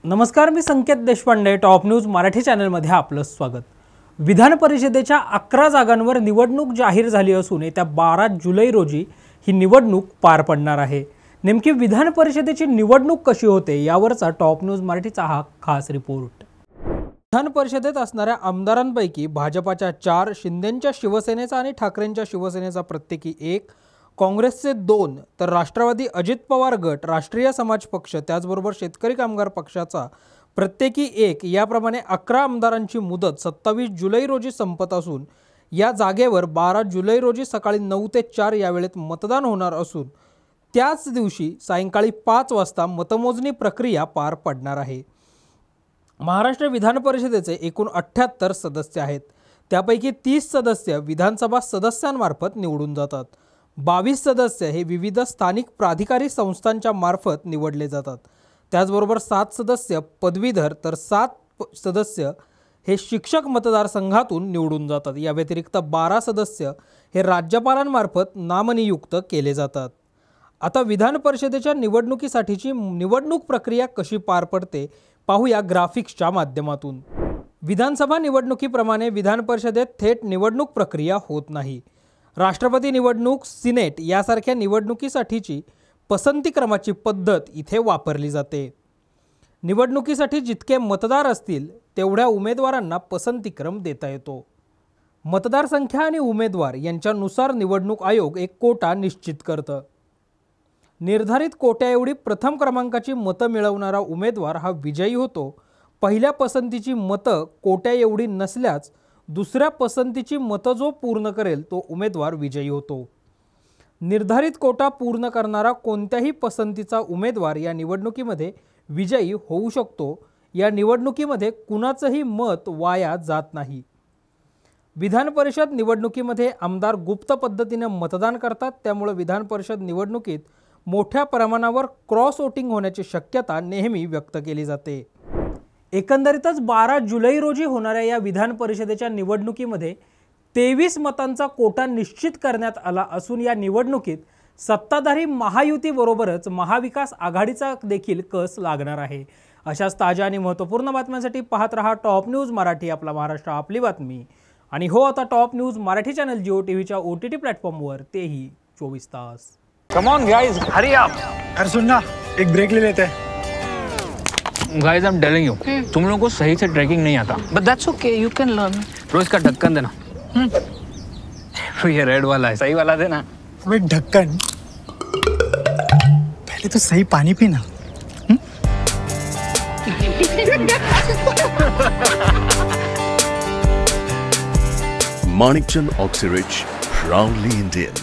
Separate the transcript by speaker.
Speaker 1: नमस्कार, मी संकेत Deshpande. Top news Marathi चॅनलमध्ये आपलं स्वागत. विधान परिषदेच्या 11 जागांवर निवडणूक जाहीर झाली असून येत्या 12 जुलै रोजी ही निवडणूक पार पडणार आहे. नेमकी विधान परिषदेची निवडणूक कशी होते यावरचा टॉप न्यूज मराठीचा हा खास रिपोर्ट. विधान परिषदेत असणाऱ्या आमदारांपैकी भाजपाच्या 4, शिंदेंच्या शिवसेनेचा आणि ठाकरेंच्या शिवसेनेचा प्रत्येकी 1, काँग्रेसचे 2, तर राष्ट्रवादी अजित पवार गट, राष्ट्रीय समाज पक्ष, त्याचबरोबर शेतकरी कामगार पक्षाचा प्रत्येकी 1, याप्रमाणे 11 आमदारांची मुदत 27 जुलै रोजी संपत असून या जागेवर 12 जुलै रोजी सकाळी 9 ते 4 या वेळेत मतदान होणार असून त्याच दिवशी सायंकाळी 5 वाजता मतमोजणी प्रक्रिया पार पडणार आहे. महाराष्ट्र विधान परिषदेचे एकूण 78 सदस्य आहेत. त्यापैकी 30 सदस्य विधानसभा सदस्यांमार्फत निवडून जातात. 22 सदस्य हे विविध स्थानिक प्राधिकारी संस्थांच्या मार्फत निवडले जातात. त्याचबरोबर 7 सदस्य पदवीधर तर 7 सदस्य हे शिक्षक मतदारसंघातून निवडून जातात. या व्यतिरिक्त 12 सदस्य हे राज्यपालांमार्फत नामनियुक्त केले जातात. आता विधान परिषदेच्या निवडणुकीसाठीची निवडणूक प्रक्रिया कशी पार पडते पाहूया ग्राफिक्सच्या माध्यमातून. विधानसभा निवडणुकीप्रमाणे विधान परिषदेत थेट निवडणूक प्रक्रिया होत नाही. राष्ट्रपती निवडणूक, सिनेट यासारख्या निवडणुकीसाठीची पसंती क्रमाची पद्धत इथे वापरली जाते. निवडणुकीसाठी जितके मतदार असतील तेवढ्या उमेदवारांना पसंतीक्रम देता येतो. मतदारसंख्या आणि उमेदवार यांच्यानुसार निवडणूक आयोग एक कोटा निश्चित करतं. निर्धारित कोट्याएवढी प्रथम क्रमांकाची मतं मिळवणारा उमेदवार हा विजयी होतो. पहिल्या पसंतीची मतं कोट्याएवढी नसल्यास दुसऱ्या पसंतीची मतं जो पूर्ण करेल तो उमेदवार विजयी होतो. निर्धारित कोटा पूर्ण करणारा कोणत्याही पसंतीचा उमेदवार या निवडणुकीमध्ये विजयी होऊ शकतो. या निवडणुकीमध्ये कुणाचंही मत वाया जात नाही. विधान परिषद निवडणुकीमध्ये आमदार गुप्त पद्धतीने मतदान करतात. त्यामुळे विधान परिषद निवडणुकीत मोठ्या प्रमाणावर क्रॉस वोटिंग होण्याची शक्यता नेहमी व्यक्त केली जाते. एकंदरीतच 12 जुलै रोजी होणाऱ्या या विधान परिषदेच्या निवडणुकीमध्ये 23 मतांचा कोटा निश्चित करण्यात आला असून या निवडणुकीत सत्ताधारी महायुतीबरोबरच महाविकास आघाडीचा देखील कस लागणार आहे. अशाच ताज्या आणि महत्त्वपूर्ण बातम्यांसाठी पाहत रहा टॉप न्यूज मराठी, आपला महाराष्ट्र आपली बातमी. आणि हो, आता top news Marathi channel Jio टीव्हीच्या OTT प्लॅटफॉर्मवर, तेही 24 तास.
Speaker 2: Come on guys, hurry up.
Speaker 3: अरे सुन ना, एक ब्रेक ले लेते हैं.
Speaker 2: Guys, I'm telling you, तुम लोगों को सही से ट्रैकिंग नहीं आता.
Speaker 4: But that's okay, you can learn.
Speaker 2: तो इसका ढक्कन देना. तो ये रेड वाला है, सही वाला देना.
Speaker 3: अबे ढक्कन, पहले तो सही पानी पीना.
Speaker 5: Manikchand Oxyrich, proudly Indian.